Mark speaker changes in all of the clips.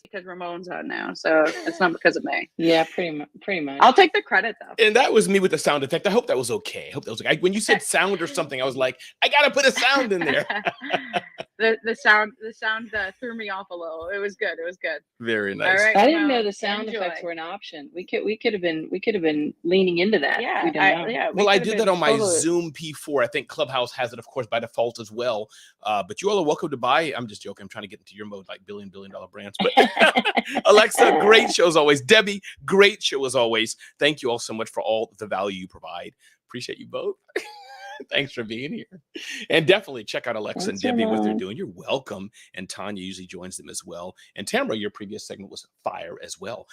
Speaker 1: because Ramon's on now, so it's not because of me.
Speaker 2: Yeah, pretty much.
Speaker 1: I'll take the credit though.
Speaker 3: And that was me with the sound effect. I hope that was okay. When you said sound or something, I was like, I gotta put a sound in there.
Speaker 1: the sound threw me off a little. It was good.
Speaker 3: Very nice.
Speaker 1: All right,
Speaker 2: I didn't know the sound effects were an option. We could have been leaning into that.
Speaker 1: Yeah,
Speaker 3: well, I did that on my Zoom P4. I think Clubhouse has it, of course, by default as well. But you all are welcome to buy. I'm just joking. I'm trying to get into your mode, like billion dollar brands. But Alexa, great show as always. Debbie, great show as always. Thank you all so much for all the value you provide. Appreciate you both. Thanks for being here. And definitely check out Alexa and Debbie, what they're doing. You're welcome. And Tanya usually joins them as well. And Tamara, your previous segment was fire as well.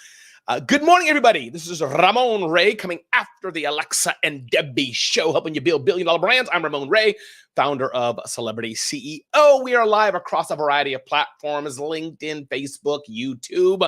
Speaker 3: Good morning, everybody. This is Ramon Ray coming after the Alexa and Debbie show, helping you build billion-dollar brands. I'm Ramon Ray, founder of Celebrity CEO. We are live across a variety of platforms, LinkedIn, Facebook, YouTube.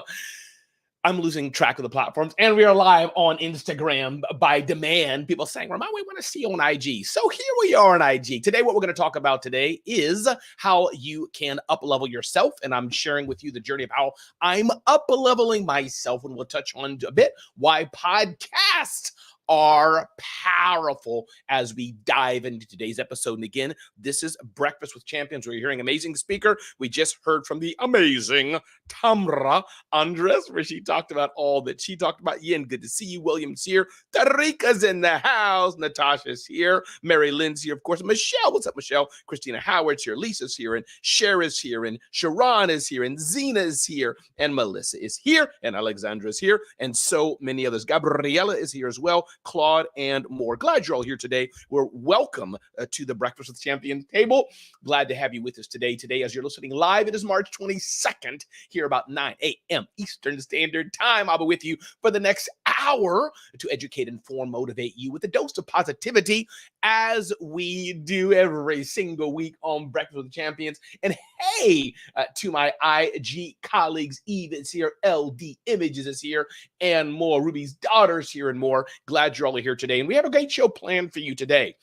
Speaker 3: I'm losing track of the platforms, and we are live on Instagram by demand. People saying, Ramon, we want to see you on IG. So here we are on IG. Today, what we're going to talk about today is how you can up-level yourself, and I'm sharing with you the journey of how I'm up-leveling myself, and we'll touch on a bit why podcasts are powerful as we dive into today's episode. And again, this is Breakfast with Champions. We're hearing amazing speaker. We just heard from the amazing Tamra Andres, where she talked about all that she talked about. Yin, good to see you. William's here. Tarika's in the house. Natasha's here. Mary Lynn's here. Of course, Michelle. What's up, Michelle? Christina Howard's here. Lisa's here. And Cher is here. And Sharon is here. And Zena is here. And Melissa is here. And Alexandra is here. And so many others. Gabriella is here as well. Claude, and more. Glad you're all here today. We're welcome to the Breakfast with Champions table. Glad to have you with us today. Today, as you're listening live, it is March 22nd, here about 9 a.m. Eastern Standard Time. I'll be with you for the next hour to educate, inform, motivate you with a dose of positivity, as we do every single week on Breakfast with Champions. And hey, to my IG colleagues, Eve is here, LD Images is here, and more. Ruby's daughter's here, and more. Glad you're all here today. And we have a great show planned for you today,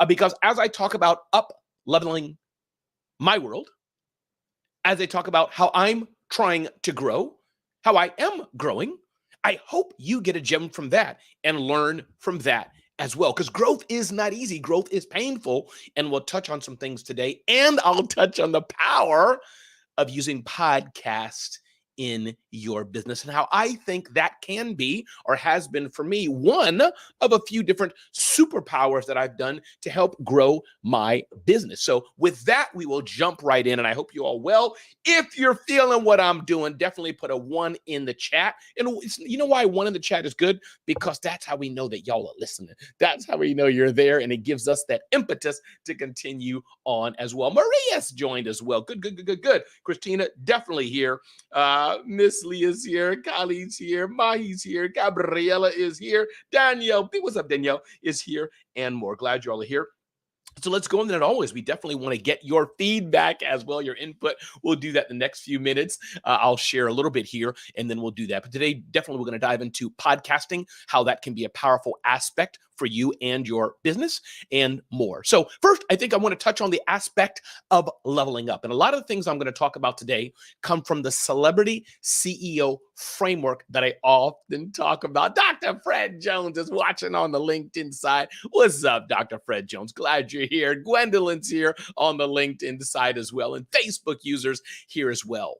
Speaker 3: because as I talk about up-leveling my world, as I talk about how I'm trying to grow, how I am growing, I hope you get a gem from that and learn from that as well, because growth is not easy. Growth is painful, and we'll touch on some things today, and I'll touch on the power of using podcasts in your business and how I think that can be, or has been for me, one of a few different superpowers that I've done to help grow my business. So with that, we will jump right in, and I hope you all well. If you're feeling what I'm doing, definitely put a 1 in the chat. And you know why 1 in the chat is good? Because that's how we know that y'all are listening. That's how we know you're there, and it gives us that impetus to continue on as well. Maria's joined as well. Good. Christina, definitely here. Miss Leah's here, Kali's here, Mahi's here, Gabriella is here, Danielle, what's up, Danielle, is here, and more. Glad you all are here. So let's go in there. Always, we definitely want to get your feedback as well, your input. We'll do that in the next few minutes. I'll share a little bit here, and then we'll do that. But today, definitely, we're going to dive into podcasting, how that can be a powerful aspect for you and your business, and more. So first, I think I want to touch on the aspect of leveling up. And a lot of the things I'm going to talk about today come from the Celebrity CEO framework that I often talk about. Dr. Fred Jones is watching on the LinkedIn side. What's up, Dr. Fred Jones? Glad you're here. Gwendolyn's here on the LinkedIn side as well, and Facebook users here as well.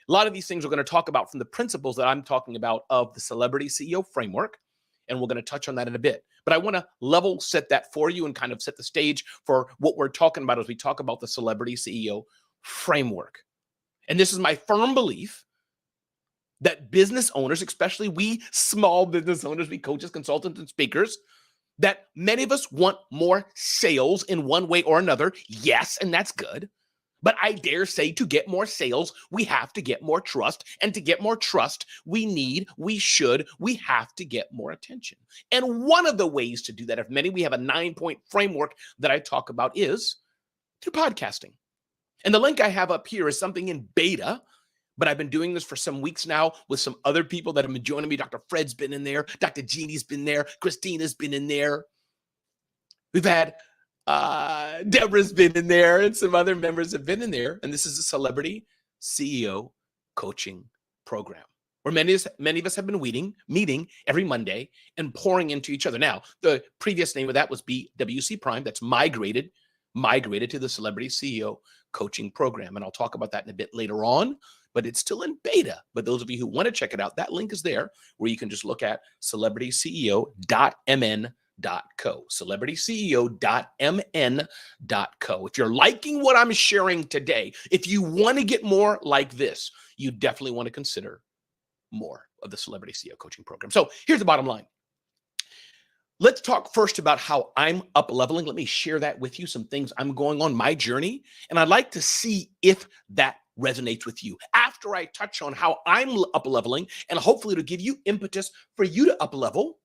Speaker 3: A lot of these things we're going to talk about from the principles that I'm talking about of the Celebrity CEO framework, and we're going to touch on that in a bit. But I want to level set that for you and kind of set the stage for what we're talking about as we talk about the Celebrity CEO framework. And this is my firm belief that business owners, especially we small business owners, we coaches, consultants, and speakers, that many of us want more sales in one way or another. Yes, and that's good. But I dare say to get more sales, we have to get more trust. And to get more trust, we have to get more attention. And one of the ways to do that, if many, we have a 9-point framework that I talk about, is through podcasting. And the link I have up here is something in beta, but I've been doing this for some weeks now with some other people that have been joining me. Dr. Fred's been in there. Dr. Jeannie's been there. Christina's been in there. We've had Deborah's been in there, and some other members have been in there. And this is a Celebrity CEO coaching program where many of us have been meeting every Monday and pouring into each other. Now, the previous name of that was BWC Prime. That's migrated to the Celebrity CEO Coaching Program. And I'll talk about that in a bit later on, but it's still in beta. But those of you who want to check it out, that link is there where you can just look at celebrityceo.mn.co, celebrityceo.mn.co. If you're liking what I'm sharing today, if you want to get more like this, you definitely want to consider more of the Celebrity CEO Coaching Program. So here's the bottom line. Let's talk first about how I'm up leveling. Let me share that with you, some things I'm going on my journey, and I'd like to see if that resonates with you. After I touch on how I'm up leveling, and hopefully to give you impetus for you to up level,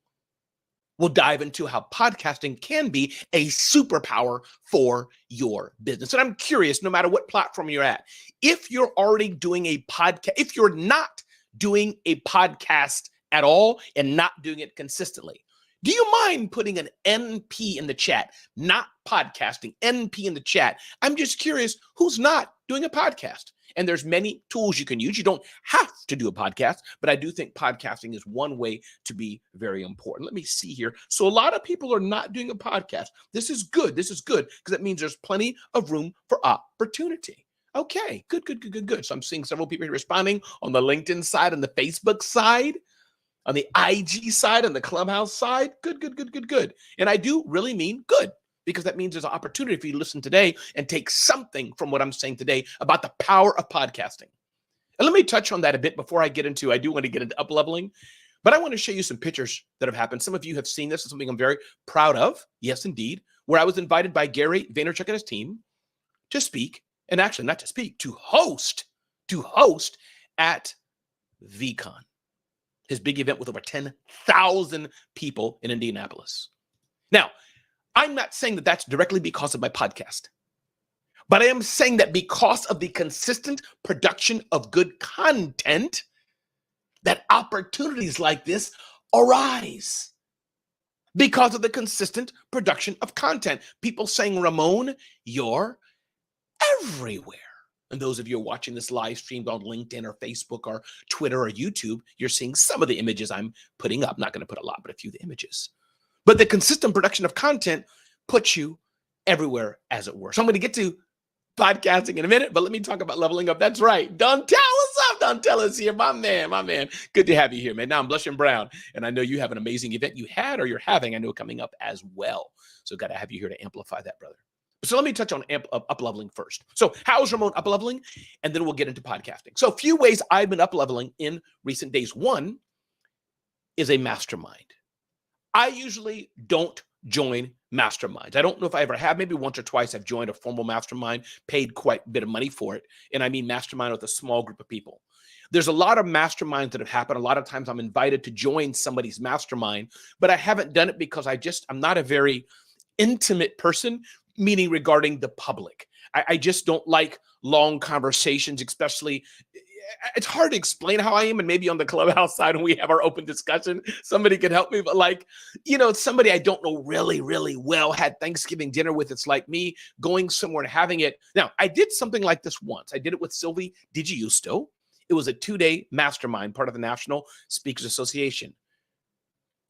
Speaker 3: we'll dive into how podcasting can be a superpower for your business. And I'm curious, no matter what platform you're at, if you're already doing a podcast, if you're not doing a podcast at all and not doing it consistently, do you mind putting an NP in the chat? Not podcasting, NP in the chat. I'm just curious, who's not doing a podcast? And there's many tools you can use. You don't have to do a podcast, but I do think podcasting is one way to be very important. Let me see here. So a lot of people are not doing a podcast. This is good. This is good because that means there's plenty of room for opportunity. Okay, good. So I'm seeing several people responding on the LinkedIn side, on the Facebook side, on the IG side, on the Clubhouse side. Good. And I do really mean good, because that means there's an opportunity for you to listen today and take something from what I'm saying today about the power of podcasting. And let me touch on that a bit before I do want to get into up leveling, but I want to show you some pictures that have happened. Some of you have seen this. It's something I'm very proud of. Yes, indeed. Where I was invited by Gary Vaynerchuk and his team to speak. And actually, not to speak, to host at VCon, his big event with over 10,000 people in Indianapolis. Now, I'm not saying that that's directly because of my podcast, but I am saying that because of the consistent production of good content, that opportunities like this arise. Because of the consistent production of content. People saying, Ramon, you're everywhere. And those of you who are watching this live streamed on LinkedIn or Facebook or Twitter or YouTube, you're seeing some of the images I'm putting up. I'm not going to put a lot, but a few of the images. But the consistent production of content puts you everywhere, as it were. So I'm going to get to podcasting in a minute, but let me talk about leveling up. That's right. Dontel, what's up? Dontel is here. My man. Good to have you here, man. Now I'm blushing brown, and I know you have an amazing event you had or you're having, I know, coming up as well. So got to have you here to amplify that, brother. So let me touch on up leveling first. So how is Ramon up leveling? And then we'll get into podcasting. So a few ways I've been up leveling in recent days. One is a mastermind. I usually don't join masterminds. I don't know if I ever have. Maybe once or twice I've joined a formal mastermind, paid quite a bit of money for it. And I mean mastermind with a small group of people. There's a lot of masterminds that have happened. A lot of times I'm invited to join somebody's mastermind, but I haven't done it because I'm not a very intimate person, meaning regarding the public. I just don't like long conversations, especially. It's hard to explain how I am, and maybe on the Clubhouse side when we have our open discussion, somebody can help me. But somebody I don't know really, really well, had Thanksgiving dinner with. It's like me going somewhere and having it. Now, I did something like this once. I did it with Sylvie DiGiusto. It was a 2-day mastermind, part of the National Speakers Association.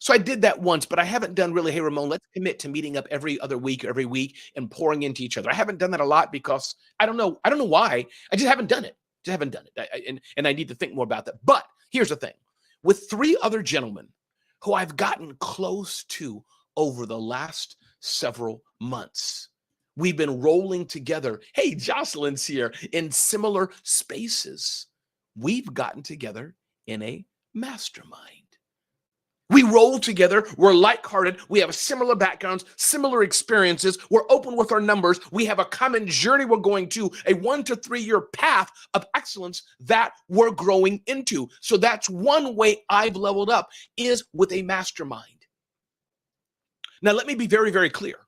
Speaker 3: So I did that once, but I haven't done really, hey, Ramon, let's commit to meeting up every other week or every week and pouring into each other. I haven't done that a lot because I don't know why. I just haven't done it. And I need to think more about that. But here's the thing. With 3 other gentlemen who I've gotten close to over the last several months, we've been rolling together. Hey, Jocelyn's here, in similar spaces. We've gotten together in a mastermind. We roll together. We're like-hearted. We have similar backgrounds, similar experiences. We're open with our numbers. We have a common journey we're going to, a 1 to 3 year path of excellence that we're growing into. So that's one way I've leveled up, is with a mastermind. Now, let me be very, very clear.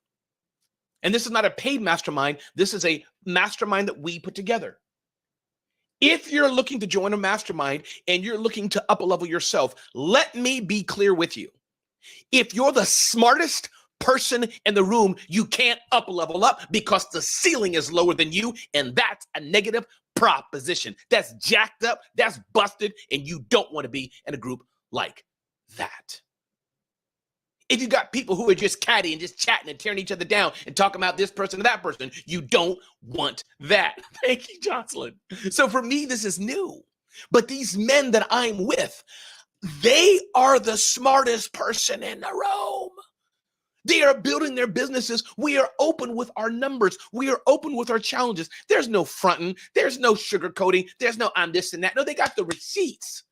Speaker 3: And this is not a paid mastermind. This is a mastermind that we put together. If you're looking to join a mastermind and you're looking to up level yourself, let me be clear with you. If you're the smartest person in the room, you can't up level up because the ceiling is lower than you, and that's a negative proposition. That's jacked up, that's busted, and you don't want to be in a group like that. If you got people who are just catty and just chatting and tearing each other down and talking about this person or that person, you don't want that. Thank you, Jocelyn. So for me, this is new. But these men that I'm with, they are the smartest person in the room. They are building their businesses. We are open with our numbers. We are open with our challenges. There's no fronting. There's no sugarcoating. There's no I'm this and that. No, they got the receipts.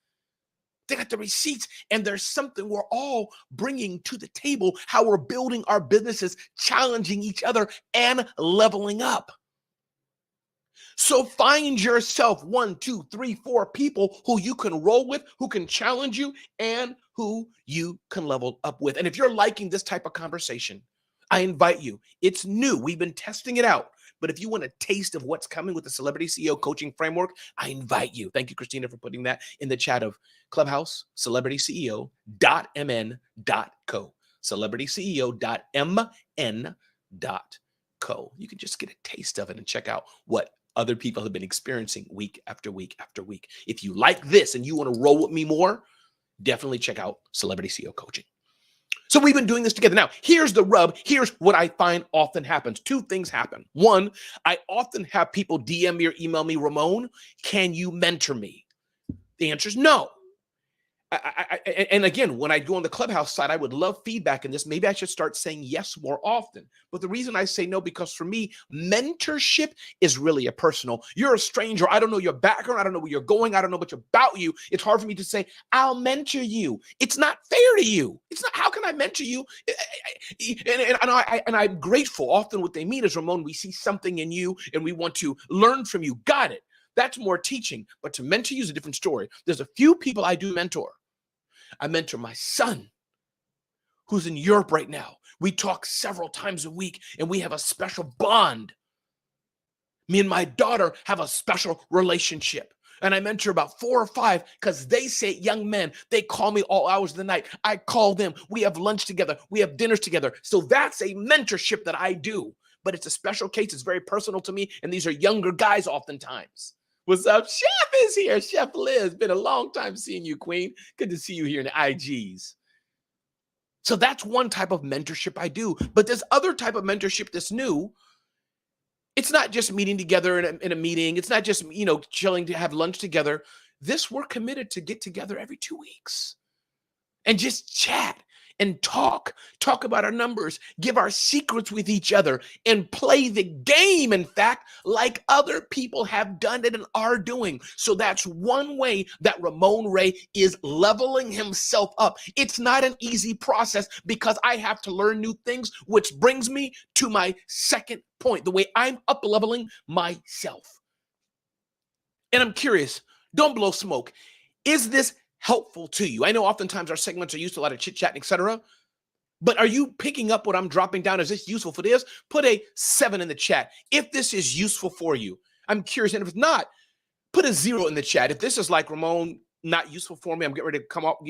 Speaker 3: They got the receipts, and there's something we're all bringing to the table, how we're building our businesses, challenging each other, and leveling up. So find yourself 1, 2, 3, 4 people who you can roll with, who can challenge you, and who you can level up with. And if you're liking this type of conversation, I invite you. It's new. We've been testing it out. But if you want a taste of what's coming with the Celebrity CEO Coaching Framework, I invite you. Thank you, Christina, for putting that in the chat of Clubhouse, celebrityceo.mn.co. celebrityceo.mn.co. You can just get a taste of it and check out what other people have been experiencing week after week after week. If you like this and you want to roll with me more, definitely check out Celebrity CEO Coaching. So we've been doing this together. Now, here's the rub. Here's what I find often happens. 2 things happen. 1, I often have people DM me or email me, Ramon, can you mentor me? The answer is no. And again, when I go on the Clubhouse side, I would love feedback in this. Maybe I should start saying yes more often. But the reason I say no, because for me, mentorship is really a personal. You're a stranger. I don't know your background. I don't know where you're going. I don't know much about you. It's hard for me to say, I'll mentor you. It's not fair to you. It's not, how can I mentor you? And I'm grateful. Often what they mean is, Ramon, we see something in you and we want to learn from you. Got it. That's more teaching. But to mentor you is a different story. There's a few people I do mentor. I mentor my son, who's in Europe right now. We talk several times a week, and we have a special bond. Me and my daughter have a special relationship. And I mentor about 4 or 5 because they say, young men, they call me all hours of the night. I call them. We have lunch together. We have dinners together. So that's a mentorship that I do. But it's a special case. It's very personal to me. And these are younger guys oftentimes. What's up? Chef is here. Chef Liz. Been a long time seeing you, Queen. Good to see you here in the IGs. So that's one type of mentorship I do. But there's other type of mentorship that's new. It's not just meeting together in a meeting. It's not just, chilling to have lunch together. This, we're committed to get together every 2 weeks and just chat and talk about our numbers, give our secrets with each other, and play the game, in fact, like other people have done it and are doing. So that's one way that Ramon Ray is leveling himself up. It's not an easy process because I have to learn new things, which brings me to my second point, the way I'm up-leveling myself. And I'm curious, don't blow smoke. Is this helpful to you? I know oftentimes our segments are used to a lot of chit-chat, etc. But are you picking up what I'm dropping down? Is this useful for this? Put a 7 in the chat if this is useful for you. I'm curious. And if it's not, put a 0 in the chat. If this is like, Ramon, not useful for me, I'm getting ready to come up,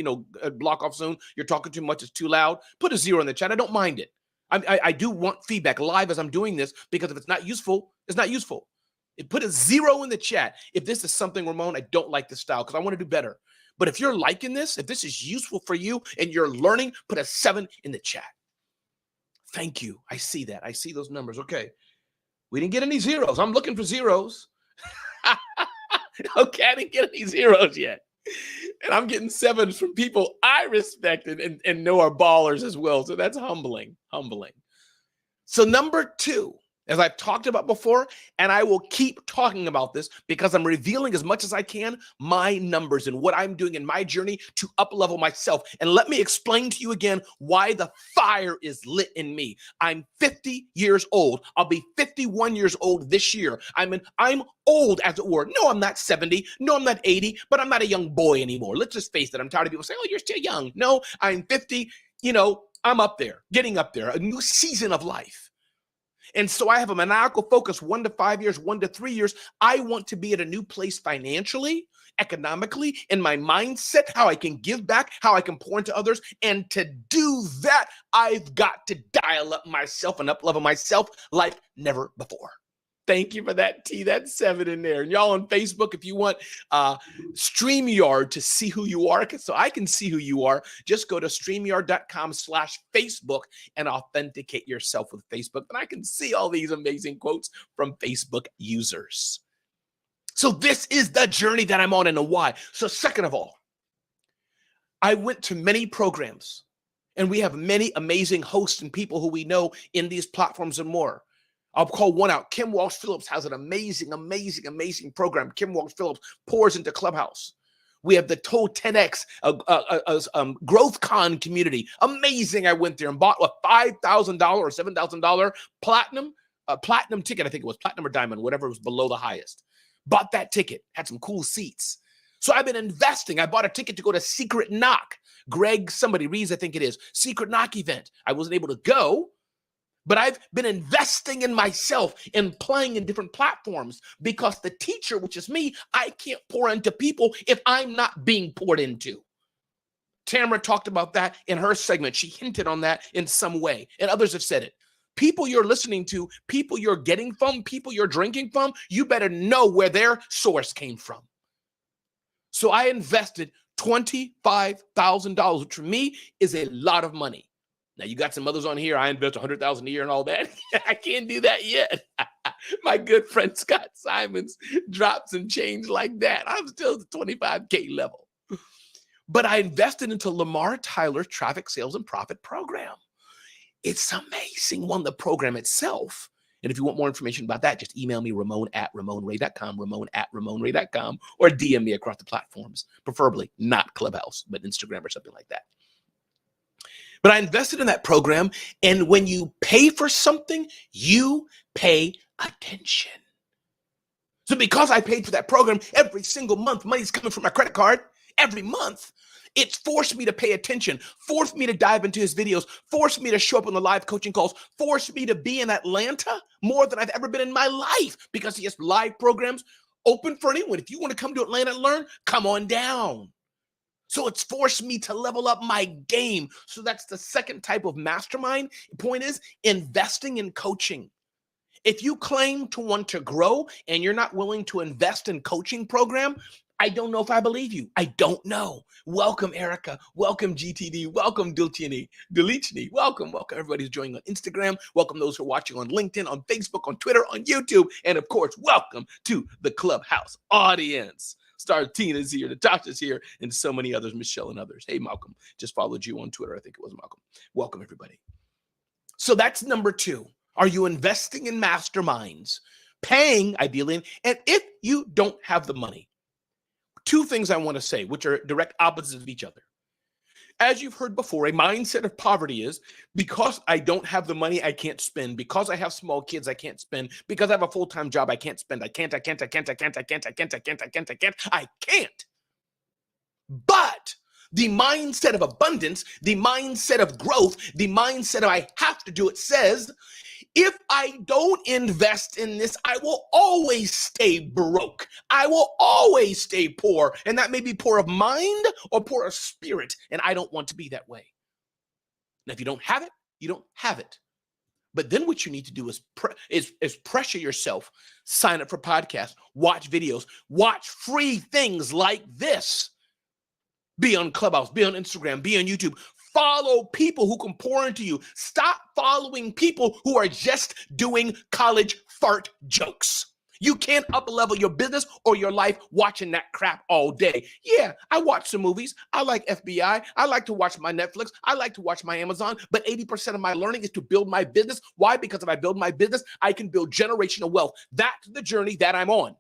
Speaker 3: block off soon. You're talking too much. It's too loud. Put a 0 in the chat. I don't mind it. I do want feedback live as I'm doing this, because if it's not useful, it's not useful. Put a 0 in the chat if this is something, Ramon, I don't like this style because I want to do better. But if you're liking this, if this is useful for you and you're learning, put a 7 in the chat. Thank you. I see that. I see those numbers. Okay. We didn't get any 0s. I'm looking for 0s. Okay, I didn't get any 0s yet. And I'm getting 7s from people I respect and know are ballers as well. So that's humbling. So number 2, as I've talked about before, and I will keep talking about this because I'm revealing as much as I can my numbers and what I'm doing in my journey to up-level myself. And let me explain to you again why the fire is lit in me. I'm 50 years old. I'll be 51 years old this year. I'm old, as it were. No, I'm not 70. No, I'm not 80, but I'm not a young boy anymore. Let's just face it. I'm tired of people saying, oh, you're still young. No, I'm 50. I'm up there, getting up there, a new season of life. And so I have a maniacal focus, 1 to 5 years, 1 to 3 years. I want to be at a new place financially, economically, in my mindset, how I can give back, how I can pour into others. And to do that, I've got to dial up myself and up-level myself like never before. Thank you for that, T. That's 7 in there. And y'all on Facebook, if you want StreamYard to see who you are, so I can see who you are, just go to StreamYard.com/Facebook and authenticate yourself with Facebook. And I can see all these amazing quotes from Facebook users. So this is the journey that I'm on and the why. So second of all, I went to many programs, and we have many amazing hosts and people who we know in these platforms and more. I'll call one out. Kim Walsh-Phillips has an amazing program. Kim Walsh-Phillips pours into Clubhouse. We have the Toll 10X GrowthCon community. Amazing. I went there and bought a $5,000 or $7,000 platinum ticket. I think it was platinum or diamond, whatever was below the highest. Bought that ticket. Had some cool seats. So I've been investing. I bought a ticket to go to Secret Knock. Greg, somebody, Reeves, I think it is. Secret Knock event. I wasn't able to go, but I've been investing in myself and playing in different platforms because the teacher, which is me, I can't pour into people if I'm not being poured into. Tamara talked about that in her segment. She hinted on that in some way, and others have said it. People you're listening to, people you're getting from, people you're drinking from, you better know where their source came from. So I invested $25,000, which for me is a lot of money. Now, you got some others on here. I invest $100,000 a year and all that. I can't do that yet. My good friend Scott Simons drops and change like that. I'm still at the 25K level. But I invested into Lamar Tyler's traffic sales and profit program. It's amazing. One, the program itself. And if you want more information about that, just email me, Ramon@RamonRay.com, Ramon@RamonRay.com, or DM me across the platforms, preferably not Clubhouse, but Instagram or something like that. But I invested in that program, and when you pay for something, you pay attention. So because I paid for that program, every single month, money's coming from my credit card every month. It's forced me to pay attention, forced me to dive into his videos, forced me to show up on the live coaching calls, forced me to be in Atlanta more than I've ever been in my life because he has live programs open for anyone. If you want to come to Atlanta and learn, come on down. So it's forced me to level up my game. So that's the second type of mastermind. Point is investing in coaching. If you claim to want to grow and you're not willing to invest in coaching program, I don't know if I believe you. I don't know. Welcome, Erica. Welcome, GTD. Welcome, Dulciani. Welcome. Everybody who's joining on Instagram. Welcome those who are watching on LinkedIn, on Facebook, on Twitter, on YouTube. And of course, welcome to the Clubhouse audience. Star Tina's here, Natasha's here, and so many others, Michelle and others. Hey, Malcolm. Just followed you on Twitter. I think it was Malcolm. Welcome, everybody. So that's number 2. Are you investing in masterminds? Paying, ideally, and if you don't have the money, 2 things I want to say, which are direct opposites of each other. As you've heard before, a mindset of poverty is because I don't have the money, I can't spend. Because I have small kids, I can't spend. Because I have a full-time job, I can't spend. I can't. But the mindset of abundance, the mindset of growth, the mindset of I have to do it says, if I don't invest in this, I will always stay broke. I will always stay poor. And that may be poor of mind or poor of spirit. And I don't want to be that way. Now, if you don't have it, you don't have it. But then what you need to do is pressure yourself. Sign up for podcasts, watch videos, watch free things like this. Be on Clubhouse, be on Instagram, be on YouTube. Follow people who can pour into you. Stop following people who are just doing college fart jokes. You can't up-level your business or your life watching that crap all day. Yeah, I watch some movies. I like FBI. I like to watch my Netflix. I like to watch my Amazon. But 80% of my learning is to build my business. Why? Because if I build my business, I can build generational wealth. That's the journey that I'm on.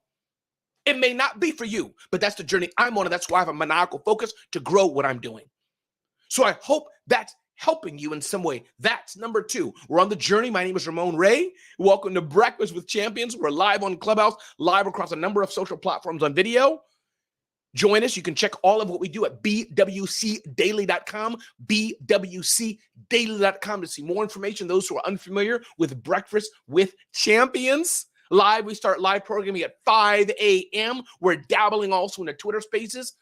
Speaker 3: It may not be for you, but that's the journey I'm on. And that's why I have a maniacal focus to grow what I'm doing. So I hope that's helping you in some way. That's number 2. We're on the journey. My name is Ramon Ray. Welcome to Breakfast with Champions. We're live on Clubhouse, live across a number of social platforms on video. Join us. You can check all of what we do at bwcdaily.com, bwcdaily.com to see more information. Those who are unfamiliar with Breakfast with Champions. Live, we start live programming at 5 a.m. We're dabbling also in the Twitter spaces.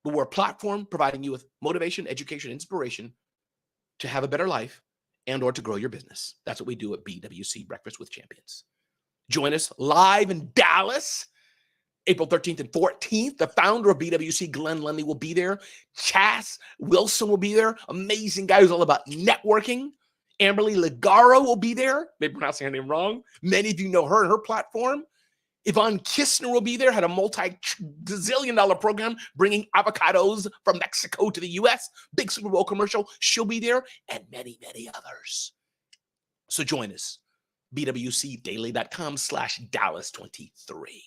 Speaker 3: But we're a platform providing you with motivation, education, inspiration to have a better life and or to grow your business. That's what we do at BWC, Breakfast with Champions. Join us live in Dallas, April 13th and 14th. The founder of BWC, Glenn Lundy, will be there. Chas Wilson will be there. Amazing guy who's all about networking. Amberly Ligaro will be there. Maybe pronouncing her name wrong. Many of you know her and her platform. Yvonne Kistner will be there, had a multi-gazillion-dollar program bringing avocados from Mexico to the U.S. Big Super Bowl commercial. She'll be there, and many, many others. So join us. bwcdaily.com/Dallas23.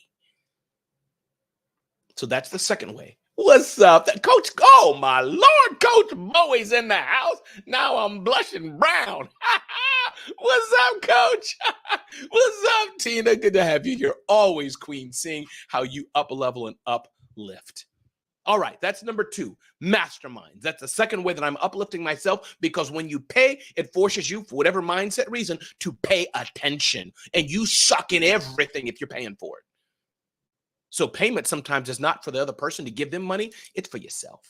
Speaker 3: So that's the second way. What's up, Coach? Oh, my Lord, Coach Bowie's in the house. Now I'm blushing brown. What's up, Coach? What's up, Tina? Good to have you here. Always, Queen, seeing how you up-level and uplift. All right, that's number 2, masterminds. That's the second way that I'm uplifting myself, because when you pay, it forces you, for whatever mindset reason, to pay attention. And you suck in everything if you're paying for it. So payment sometimes is not for the other person to give them money. It's for yourself.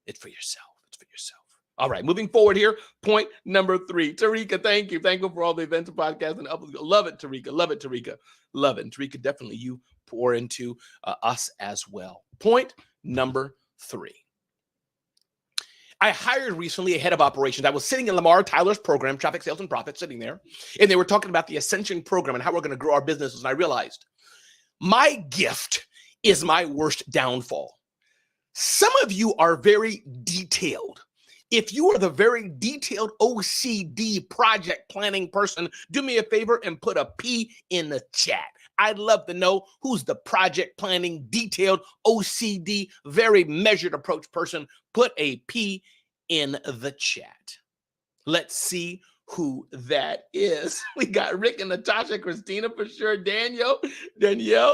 Speaker 3: It's for yourself. It's for yourself. All right, moving forward here. Point number 3. Tarika, thank you. Thank you for all the events and podcasts. And love it, Tarika. Love it, Tarika. Love it. And Tarika, definitely you pour into us as well. Point number 3. I hired recently a head of operations. I was sitting in Lamar Tyler's program, Traffic Sales and Profit, sitting there. And they were talking about the Ascension program and how we're going to grow our businesses. And I realized my gift is my worst downfall. Some of you are very detailed. If you are the very detailed OCD project planning person, do me a favor and put a P in the chat. I'd love to know who's the project planning, detailed OCD, very measured approach person. Put a P in the chat. Let's see who that is. We got Rick and Natasha, Christina for sure, Danielle,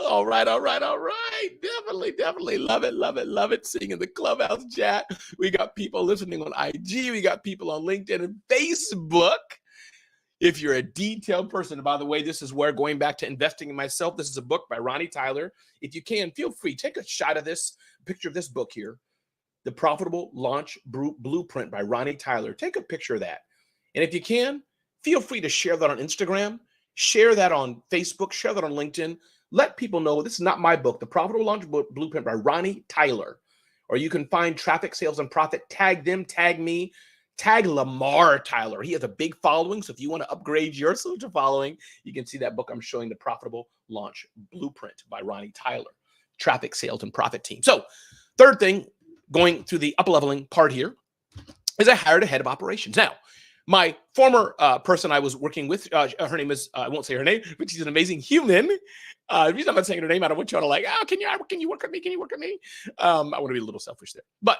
Speaker 3: all right. Definitely love it. Seeing in the Clubhouse chat. We got people listening on IG. We got people on LinkedIn and Facebook. If you're a detailed person, and by the way, this is where, going back to investing in myself, this is a book by Ronnie Tyler. If you can, feel free, take a shot of this, picture of this book here, The Profitable Launch Blueprint by Ronnie Tyler. Take a picture of that. And if you can, feel free to share that on Instagram, share that on Facebook, share that on LinkedIn. Let people know this is not my book, The Profitable Launch Blueprint by Ronnie Tyler. Or you can find Traffic, Sales, and Profit. Tag them, tag me, tag Lamar Tyler. He has a big following, so if you want to upgrade your social following, you can see that book I'm showing, The Profitable Launch Blueprint by Ronnie Tyler, Traffic, Sales, and Profit team. So third thing, going through the up-leveling part here, is I hired a head of operations. Now, my former person I was working with, her name is, I won't say her name, but she's an amazing human. The reason I'm not saying her name, I don't want you all to like, can you work with me? Can you work with me? I want to be a little selfish there. But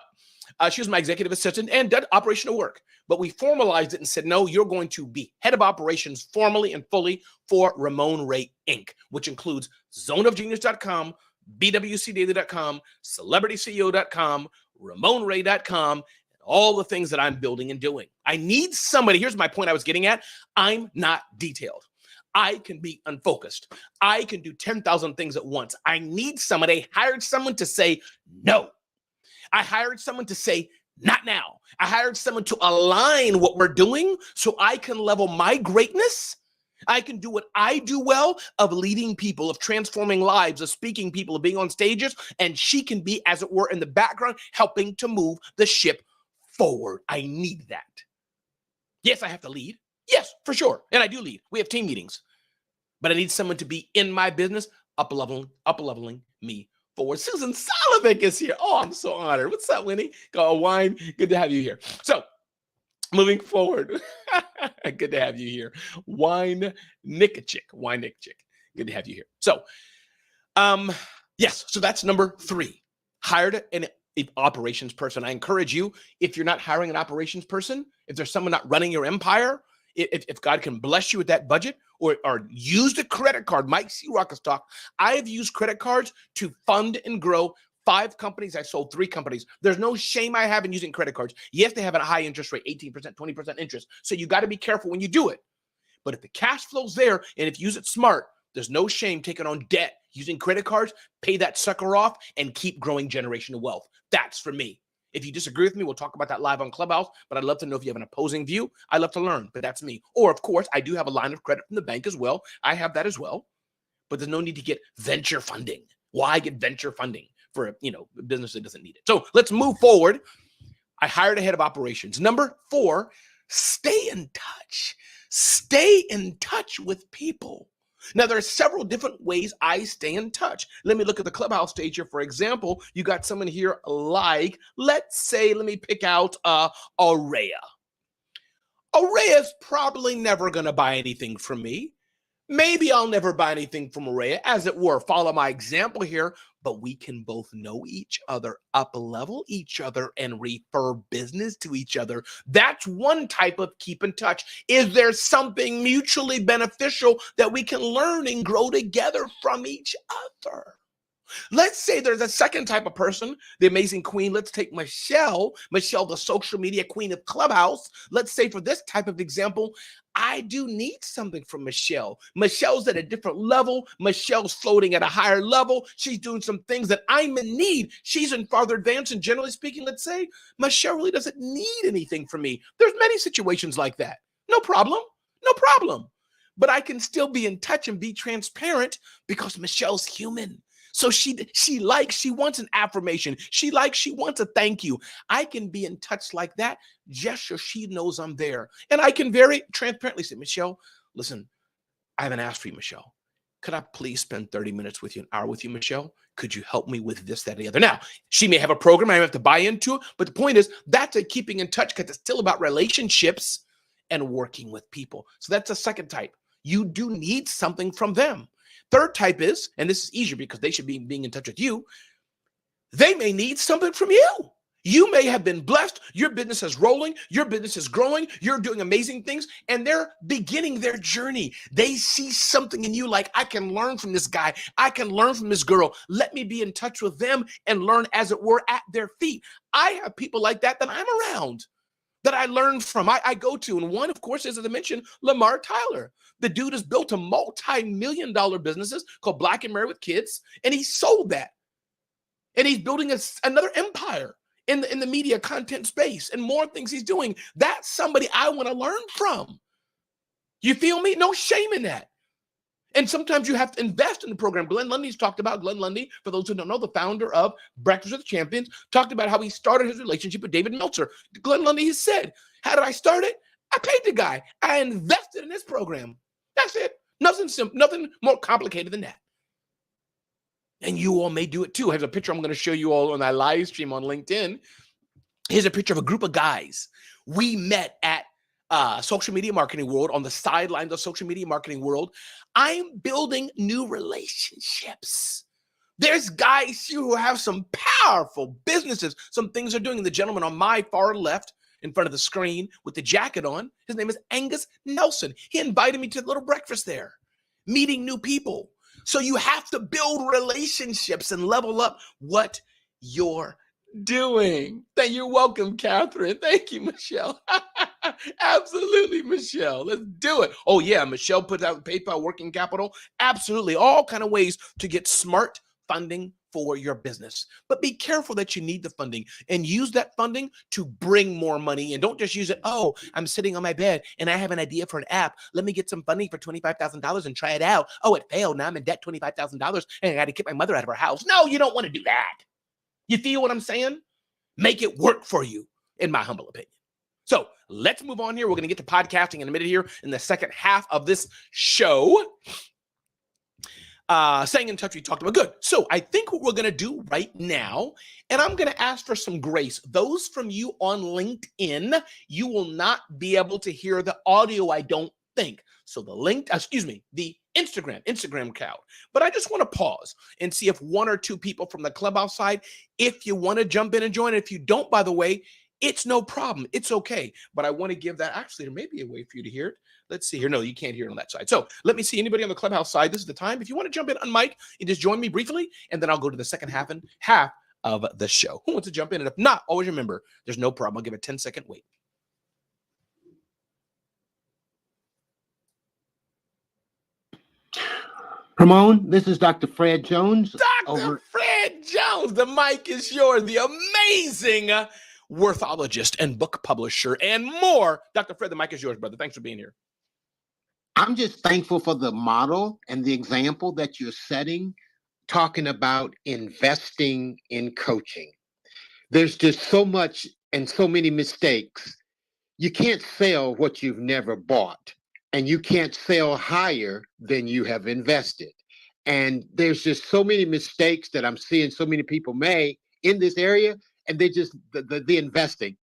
Speaker 3: she was my executive assistant and did operational work. But we formalized it and said, no, you're going to be head of operations formally and fully for Ramon Ray Inc., which includes zoneofgenius.com, bwcdaily.com, celebrityceo.com, ramonray.com, all the things that I'm building and doing. I need somebody. Here's my point I was getting at. I'm not detailed. I can be unfocused. I can do 10,000 things at once. I need somebody. I hired someone to say no. I hired someone to say not now. I hired someone to align what we're doing so I can level my greatness. I can do what I do well, of leading people, of transforming lives, of speaking people, of being on stages, and she can be, as it were, in the background, helping to move the ship forward. I need that. Yes, I have to lead. Yes, for sure. And I do lead. We have team meetings. But I need someone to be in my business, up-leveling me forward. Susan Solovic is here. Oh, I'm so honored. What's up, Winnie? Go Wine. Good to have you here. So, moving forward. Good to have you here. Wine Nick Chick. Good to have you here. So, yes, so that's number 3. Hired an operations person. I encourage you, if you're not hiring an operations person, if there's someone not running your empire, if God can bless you with that budget, or use the credit card. Mike C. Rockets talk. I have used credit cards to fund and grow 5 companies. I sold 3 companies. There's no shame I have in using credit cards. Yes, they have a high interest rate, 18%, 20% interest. So you got to be careful when you do it. But if the cash flow's there and if you use it smart, there's no shame taking on debt, using credit cards, pay that sucker off, and keep growing generational wealth. That's for me. If you disagree with me, we'll talk about that live on Clubhouse, but I'd love to know if you have an opposing view. I'd love to learn, but that's me. Or, of course, I do have a line of credit from the bank as well. I have that as well. but there's no need to get venture funding. Why get venture funding for a business that doesn't need it? So let's move forward. I hired a head of operations. Number 4, stay in touch. Stay in touch with people. Now, there are several different ways I stay in touch. Let me look at the Clubhouse stage here. For example, you got someone here like, let's say, let me pick out Aurea. Aurea's probably never going to buy anything from me. Maybe I'll never buy anything from Aurea, as it were. Follow my example here, but we can both know each other, up-level each other, and refer business to each other. That's one type of keep in touch. Is there something mutually beneficial that we can learn and grow together from each other? Let's say there's a second type of person, the amazing queen. Let's take Michelle, the social media queen of Clubhouse. Let's say for this type of example, I do need something from Michelle. Michelle's at a different level. Michelle's floating at a higher level. She's doing some things that I'm in need. She's in farther advance. And generally speaking, let's say Michelle really doesn't need anything from me. There's many situations like that. No problem. No problem. But I can still be in touch and be transparent because Michelle's human. So she wants an affirmation. She wants a thank you. I can be in touch like that just so she knows I'm there. And I can very transparently say, Michelle, listen, I haven't asked for you, Michelle. Could I please spend 30 minutes with you, an hour with you, Michelle? Could you help me with this, that, and the other? Now, she may have a program. I have to buy into it. But the point is, that's a keeping in touch because it's still about relationships and working with people. So that's a second type. You do need something from them. Third type is, and this is easier because they should be being in touch with you, they may need something from you. You may have been blessed. Your business is rolling. Your business is growing. You're doing amazing things, and they're beginning their journey. They see something in you like, I can learn from this guy. I can learn from this girl. Let me be in touch with them and learn, as it were, at their feet. I have people like that I'm around, that I learn from, I go to. And one, of course, is, as I mentioned, Lamar Tyler. The dude has built a multi-million-dollar businesses called Black and Married with Kids, and he sold that. And he's building another empire in the media content space and more things he's doing. That's somebody I want to learn from. You feel me? No shame in that. And sometimes you have to invest in the program. Glenn Lundy's talked about, Glenn Lundy, for those who don't know, the founder of Breakfast with Champions, talked about how he started his relationship with David Meltzer. Glenn Lundy has said, how did I start it? I paid the guy. I invested in this program. That's it. Nothing simple, nothing more complicated than that. And you all may do it too. Here's a picture I'm going to show you all on that live stream on LinkedIn. Here's a picture of a group of guys. We met at Social Media Marketing World, on the sidelines of Social Media Marketing World. I'm building new relationships. There's guys here who have some powerful businesses, some things they're doing. And the gentleman on my far left in front of the screen with the jacket on, his name is Angus Nelson. He invited me to the little breakfast there, meeting new people. So you have to build relationships and level up what you're doing. You're welcome, Catherine. Thank you, Michelle. Absolutely, Michelle. Let's do it. Oh, yeah. Michelle put out PayPal working capital. Absolutely. All kind of ways to get smart funding for your business. But be careful that you need the funding and use that funding to bring more money. And don't just use it. Oh, I'm sitting on my bed and I have an idea for an app. Let me get some funding for $25,000 and try it out. Oh, it failed. Now I'm in debt $25,000 and I got to kick my mother out of her house. No, you don't want to do that. You feel what I'm saying? Make it work for you, in my humble opinion. So let's move on here. We're going to get to podcasting in a minute here in the second half of this show. Staying in touch, we talked about. Good. So I think what we're going to do right now, and I'm going to ask for some grace. Those from you on LinkedIn, you will not be able to hear the audio, I don't think. So the Instagram crowd. But I just want to pause and see if one or two people from the Clubhouse side, if you want to jump in and join. If you don't, by the way, it's no problem. It's okay. But I want to give that, actually, there may be a way for you to hear it. Let's see here. No, you can't hear it on that side. So let me see anybody on the Clubhouse side. This is the time. If you want to jump in on mic and just join me briefly, and then I'll go to the second half of the show. Who wants to jump in? And if not, always remember, there's no problem. I'll give a 10-second wait.
Speaker 4: Ramon, this is Dr. Fred Jones.
Speaker 3: Dr. Fred Jones, the mic is yours. The amazing worthologist and book publisher and more. Dr. Fred, the mic is yours, brother. Thanks for being here.
Speaker 4: I'm just thankful for the model and the example that you're setting, talking about investing in coaching. There's just so much and so many mistakes. You can't sell what you've never bought, and you can't sell higher than you have invested. And there's just so many mistakes that I'm seeing so many people make in this area, and they just the investing.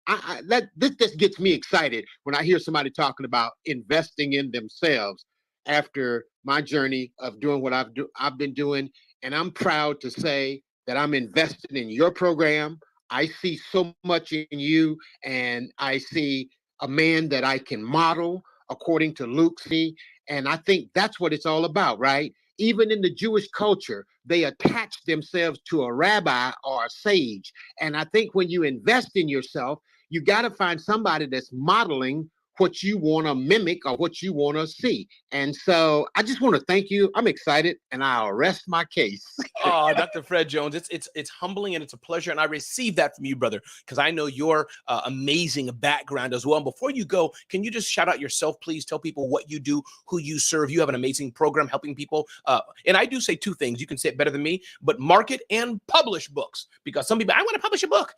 Speaker 4: This just gets me excited when I hear somebody talking about investing in themselves after my journey of doing what I've been doing, and I'm proud to say that I'm invested in your program. I see so much in you, and I see a man that I can model according to Luke's. And I think that's what it's all about, right? Even in the Jewish culture, they attach themselves to a rabbi or a sage. And I think when you invest in yourself, you got to find somebody that's modeling what you want to mimic or what you want to see. And so I just want to thank you. I'm excited, and I'll rest my case.
Speaker 3: Oh, Dr. Fred Jones, it's humbling and it's a pleasure, and I receive that from you, brother, because I know your amazing background as well. And before you go, can you just shout out yourself, please? Tell people what you do, who you serve. You have an amazing program helping people. And I do say two things. You can say it better than me, but market and publish books, because some people, I want to publish a book.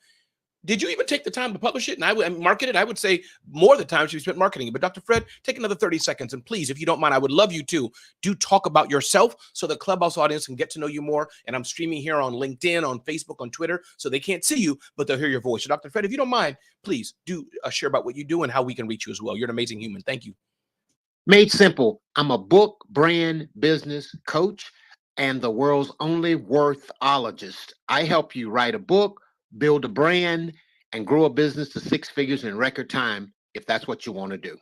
Speaker 3: Did you even take the time to publish it? And I would market it. I would say more of the time should be spent marketing it. But Dr. Fred, take another 30 seconds. And please, if you don't mind, I would love you to do talk about yourself so the Clubhouse audience can get to know you more. And I'm streaming here on LinkedIn, on Facebook, on Twitter, so they can't see you, but they'll hear your voice. So Dr. Fred, if you don't mind, please do share about what you do and how we can reach you as well. You're an amazing human. Thank you.
Speaker 4: Made simple. I'm a book, brand, business coach, and the world's only worthologist. I help you write a book, build a brand, and grow a business to six figures in record time, if that's what you want to do.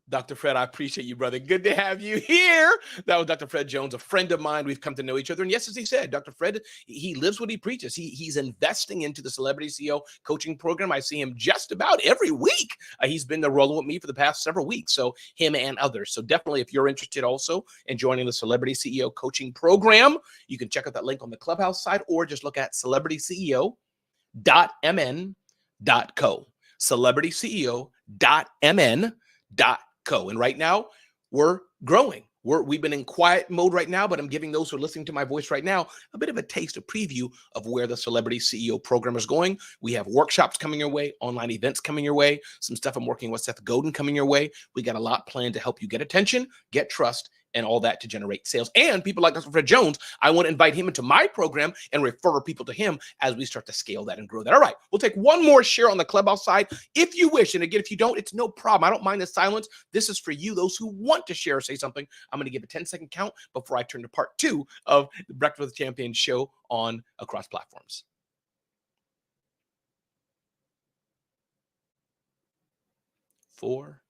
Speaker 3: Dr. Fred, I appreciate you, brother. Good to have you here. That was Dr. Fred Jones, a friend of mine. We've come to know each other. And yes, as he said, Dr. Fred, he lives what he preaches. He's investing into the Celebrity CEO coaching program. I see him just about every week. He's been rolling with me for the past several weeks. So him and others. So definitely, if you're interested also in joining the Celebrity CEO coaching program, you can check out that link on the Clubhouse side, or just look at celebrityceo.mn.co. celebrityceo.mn.co. And right now, we're growing. We've been in quiet mode right now, but I'm giving those who are listening to my voice right now a bit of a taste, a preview of where the Celebrity CEO program is going. We have workshops coming your way, online events coming your way, some stuff I'm working with Seth Godin coming your way. We got a lot planned to help you get attention, get trust, and all that to generate sales. And people like Dr. Fred Jones, I want to invite him into my program and refer people to him as we start to scale that and grow that. All right, we'll take one more share on the Clubhouse side if you wish. And again, if you don't, it's no problem. I don't mind the silence. This is for you, those who want to share or say something. I'm going to give a 10-second count before I turn to part 2 of the Breakfast with Champions show on across platforms. 4,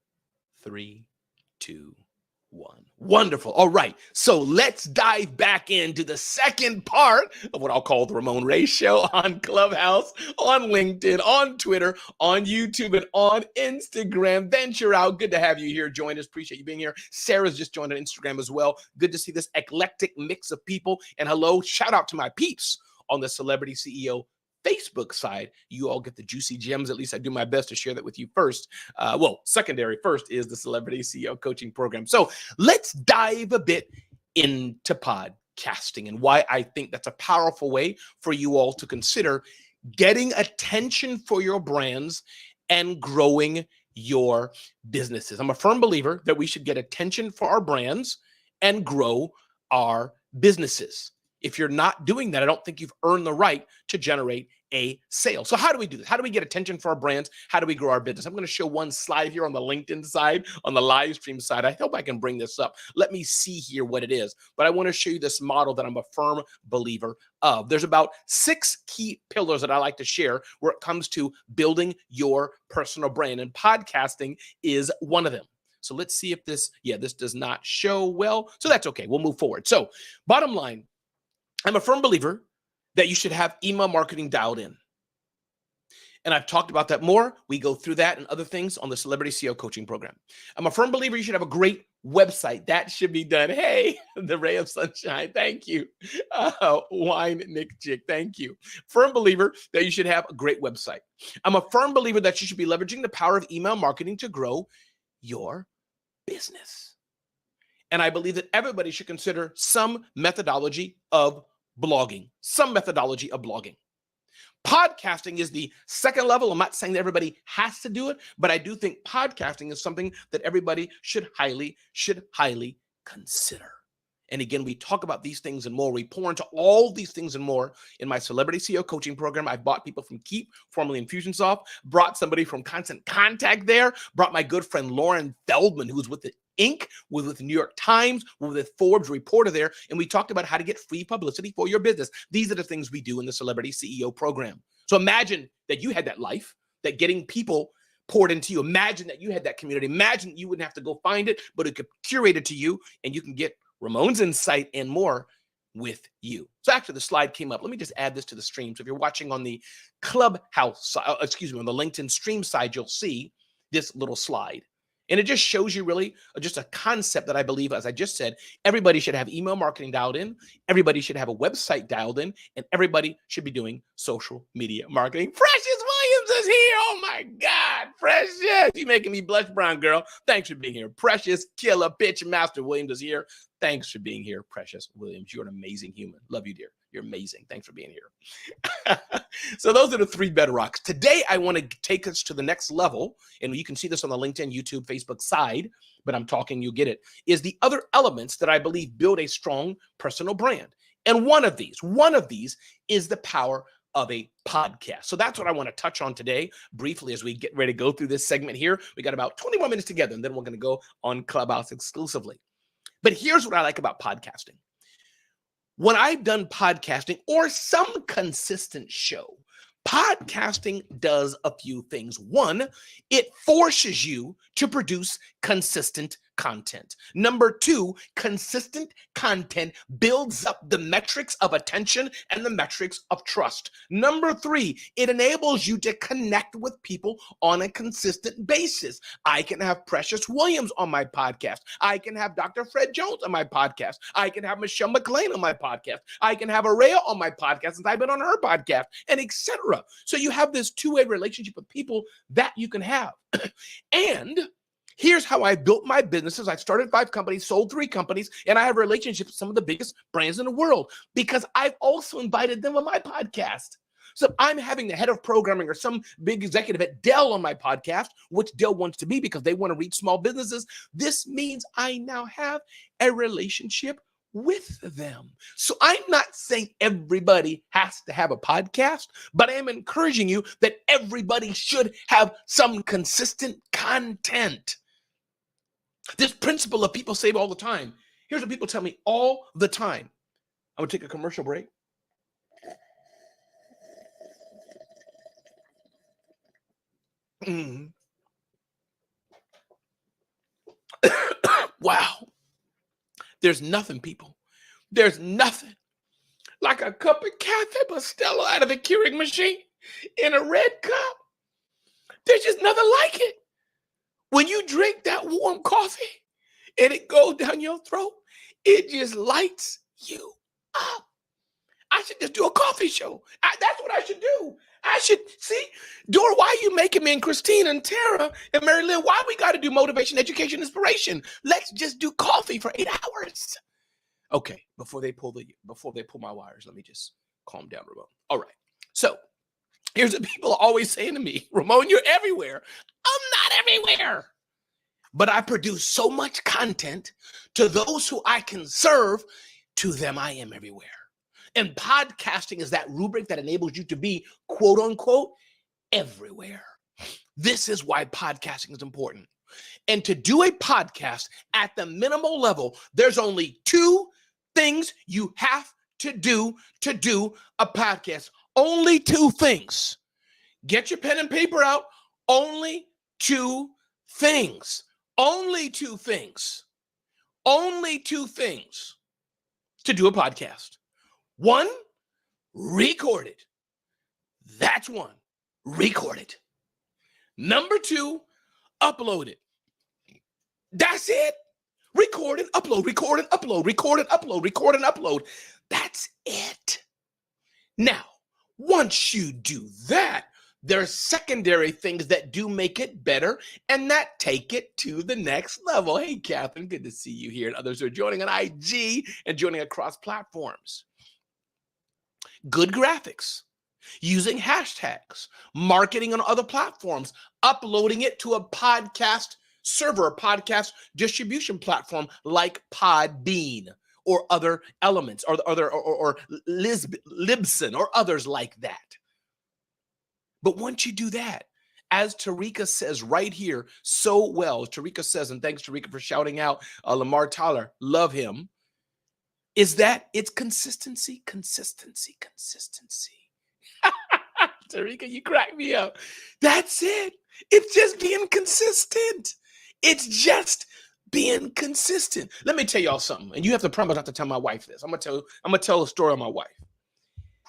Speaker 3: 3, 2, 1. Wonderful. All right. So let's dive back into the second part of what I'll call the Ramon Ray Show on Clubhouse, on LinkedIn, on Twitter, on YouTube, and on Instagram. Venture out. Good to have you here. Join us. Appreciate you being here. Sarah's just joined on Instagram as well. Good to see this eclectic mix of people. And hello, shout out to my peeps on the Celebrity CEO Facebook side. You all get the juicy gems. At least I do my best to share that with you first. Secondary first is the Celebrity CEO coaching program. So let's dive a bit into podcasting and why I think that's a powerful way for you all to consider getting attention for your brands and growing your businesses. I'm a firm believer that we should get attention for our brands and grow our businesses. If you're not doing that, I don't think you've earned the right to generate a sale. So how do we do this? How do we get attention for our brands? How do we grow our business? I'm going to show one slide here on the LinkedIn side, on the live stream side. I hope I can bring this up. Let me see here what it is. But I want to show you this model that I'm a firm believer of. There's about 6 key pillars that I like to share where it comes to building your personal brand. And podcasting is one of them. So let's see if this does not show well. So that's okay. We'll move forward. So bottom line, I'm a firm believer that you should have email marketing dialed in. And I've talked about that more. We go through that and other things on the Celebrity CEO coaching program. I'm a firm believer you should have a great website. That should be done. Hey, the ray of sunshine. Thank you. Wine Nick Chick. Thank you. Firm believer that you should have a great website. I'm a firm believer that you should be leveraging the power of email marketing to grow your business. And I believe that everybody should consider some methodology of blogging, Podcasting is the second level. I'm not saying that everybody has to do it, but I do think podcasting is something that everybody should highly consider. And again, we talk about these things and more. We pour into all these things and more in my Celebrity CEO coaching program. I brought people from Keep, formerly Infusionsoft, brought somebody from Constant Contact there, brought my good friend Lauren Feldman, who's with the Inc., was with the New York Times, was with Forbes reporter there, and we talked about how to get free publicity for your business. These are the things we do in the Celebrity CEO program. So imagine that you had that life, that getting people poured into you. Imagine that you had that community. Imagine you wouldn't have to go find it, but it could curate it to you, and you can get Ramon's insight and more with you. So after the slide came up, let me just add this to the stream. So if you're watching on the Clubhouse, on the LinkedIn stream side, you'll see this little slide. And it just shows you really just a concept that I believe, as I just said, everybody should have email marketing dialed in, everybody should have a website dialed in, and everybody should be doing social media marketing. Precious Williams is here. Oh my God, Precious. You're making me blush, brown girl. Thanks for being here. Precious Killer Pitch Master Williams is here. Thanks for being here, Precious Williams. You're an amazing human. Love you, dear. You're amazing. Thanks for being here. So those are the three bedrocks. Today, I want to take us to the next level, and you can see this on the LinkedIn, YouTube, Facebook side, but I'm talking, you get it, is the other elements that I believe build a strong personal brand. And one of these is the power of a podcast. So that's what I want to touch on today briefly as we get ready to go through this segment here. We got about 20 more minutes together, and then we're going to go on Clubhouse exclusively. But here's what I like about podcasting. When I've done podcasting or some consistent show, podcasting does a few things. One, it forces you to produce consistent content. Number two, consistent content builds up the metrics of attention and the metrics of trust. Number three, it enables you to connect with people on a consistent basis. I can have Precious Williams on my podcast. I can have Dr. Fred Jones on my podcast. I can have Michelle McLean on my podcast. I can have Araya on my podcast since I've been on her podcast, and etc. So you have this two-way relationship with people that you can have. And here's how I built my businesses. I started 5 companies, sold 3 companies, and I have relationships with some of the biggest brands in the world because I've also invited them on my podcast. So I'm having the head of programming or some big executive at Dell on my podcast, which Dell wants to be because they want to reach small businesses. This means I now have a relationship with them. So I'm not saying everybody has to have a podcast, but I am encouraging you that everybody should have some consistent content. This principle of people save all the time. Here's what people tell me all the time. I'm going to take a commercial break. Wow. There's nothing, people. There's nothing like a cup of Cafe Bustelo out of the Keurig machine in a red cup. There's just nothing like it. When you drink that warm coffee and it goes down your throat, it just lights you up. I should just do a coffee show. That's what I should do. I should, see, Dora, why are you making me and Christine and Tara and Mary Lynn, why we got to do motivation, education, inspiration? Let's just do coffee for 8 hours. Okay, before they pull my wires, let me just calm down, Ramon. All right, so here's what people are always saying to me. Ramon, you're everywhere. I'm not everywhere. But I produce so much content to those who I can serve. To them, I am everywhere. And podcasting is that rubric that enables you to be, quote unquote, everywhere. This is why podcasting is important. And to do a podcast at the minimal level, there's only 2 things you have to do a podcast. Only 2 things. Get your pen and paper out. Only 2 things. Only 2 things. Only 2 things to do a podcast. 1, record it. That's 1. Record it. Number 2, upload it. That's it. Record and upload, record and upload, record and upload, record and upload. That's it. Now, once you do that, There's secondary things that do make it better and that take it to the next level. Hey, Catherine, good to see you here. And others are joining on IG and joining across platforms. Good graphics, using hashtags, marketing on other platforms, uploading it to a podcast server, a podcast distribution platform like Podbean or other elements or Libsyn or others like that. But once you do that, as Tarika says right here so well, Tarika says, and thanks Tarika for shouting out Lamar Tyler, love him, is that it's consistency, consistency, consistency. Tarika, you crack me up. That's it. It's just being consistent. It's just being consistent. Let me tell y'all something, and you have to promise not to tell my wife this. I'm gonna tell a story on my wife.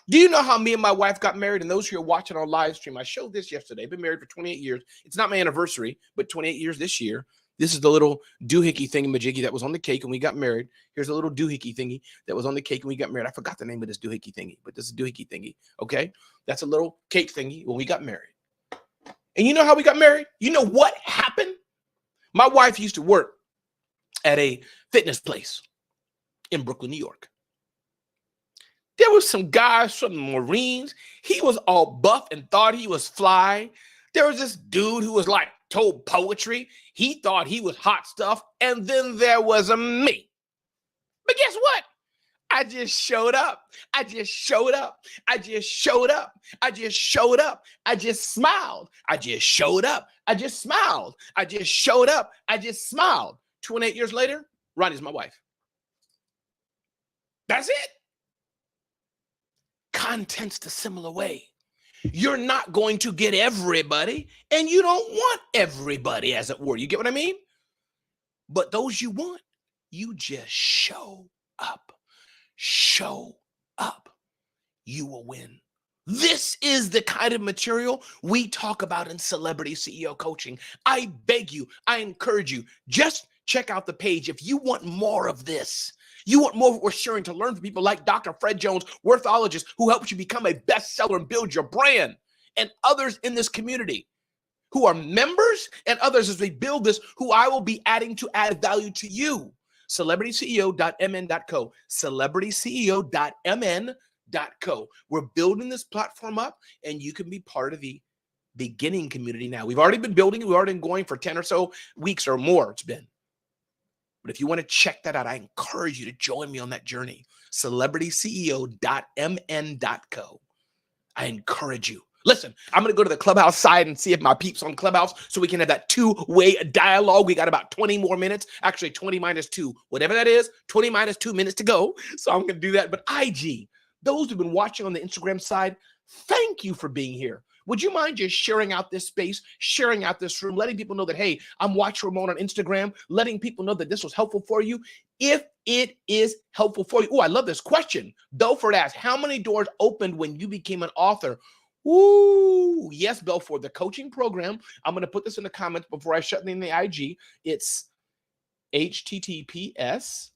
Speaker 3: Do you know how me and my wife got married? And those who are watching on live stream, I showed this yesterday. I've been married for 28 years. It's not my anniversary, but 28 years this year. This is the little doohickey thingy-majiggy that was on the cake when we got married. Here's a little doohickey thingy that was on the cake when we got married. I forgot the name of this doohickey thingy, but this is a doohickey thingy, okay? That's a little cake thingy when we got married. And you know how we got married? You know what happened? My wife used to work at a fitness place in Brooklyn, New York. There was some guys from the Marines. He was all buff and thought he was fly. There was this dude who was like told poetry. He thought he was hot stuff. And then there was a me. But guess what? I just showed up. I just showed up. I just showed up. I just showed up. I just smiled. I just showed up. I just smiled. I just showed up. I just smiled. 28 years later, Ronnie's my wife. That's it. Content's the similar way. You're not going to get everybody, and you don't want everybody, as it were. You get what I mean? But those you want, you just show up. Show up. You will win. This is the kind of material we talk about in Celebrity CEO Coaching. I beg you, I encourage you, just check out the page if you want more of this. You want more of what we're sharing to learn from people like Dr. Fred Jones, Worthologist, who helps you become a bestseller and build your brand, and others in this community who are members and others as we build this, who I will be adding to add value to you. CelebrityCEO.mn.co. CelebrityCEO.mn.co. We're building this platform up, and you can be part of the beginning community now. We've already been building it. We've already been going for 10 or so weeks or more. It's been. But if you want to check that out, I encourage you to join me on that journey. CelebrityCEO.mn.co. I encourage you. Listen, I'm going to go to the Clubhouse side and see if my peeps on Clubhouse so we can have that two-way dialogue. We got about 20 more minutes. Actually, 20 minus 2. Whatever that is, 20 minus 2 minutes to go. So I'm going to do that. But IG, those who've been watching on the Instagram side, thank you for being here. Would you mind just sharing out this space, sharing out this room, letting people know that, hey, I'm watching Ramon on Instagram, letting people know that this was helpful for you? If it is helpful for you. Oh, I love this question. Belford asked, how many doors opened when you became an author? Ooh, yes, Belford, the coaching program. I'm going to put this in the comments before I shut in the IG. It's HTTPS.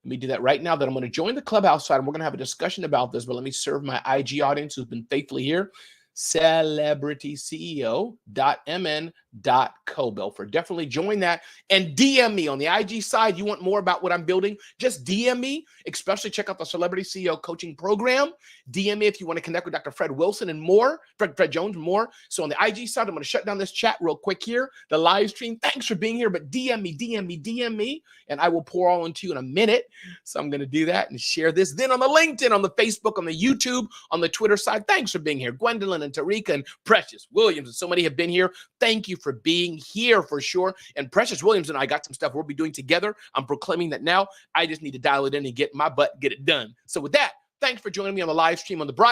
Speaker 3: Let me do that right now. Then I'm going to join the Clubhouse side, and we're going to have a discussion about this, but let me serve my IG audience who's been faithfully here. CelebrityCEO.mn.co. Belford. Definitely join that and DM me on the IG side. You want more about what I'm building? Just DM me, especially check out the Celebrity CEO Coaching Program. DM me if you want to connect with Dr. Fred Wilson and more, Fred Jones and more. So on the IG side, I'm going to shut down this chat real quick here, the live stream. Thanks for being here, but DM me, and I will pour all into you in a minute. So I'm going to do that and share this. Then on the LinkedIn, on the Facebook, on the YouTube, on the Twitter side, thanks for being here. Gwendolyn and Tarika and Precious Williams and so many have been here. Thank you for being here for sure. And Precious Williams and I got some stuff we'll be doing together. I'm proclaiming that now. I just need to dial it in and get my butt, get it done. So with that, thanks for joining me on the live stream on the broadcast.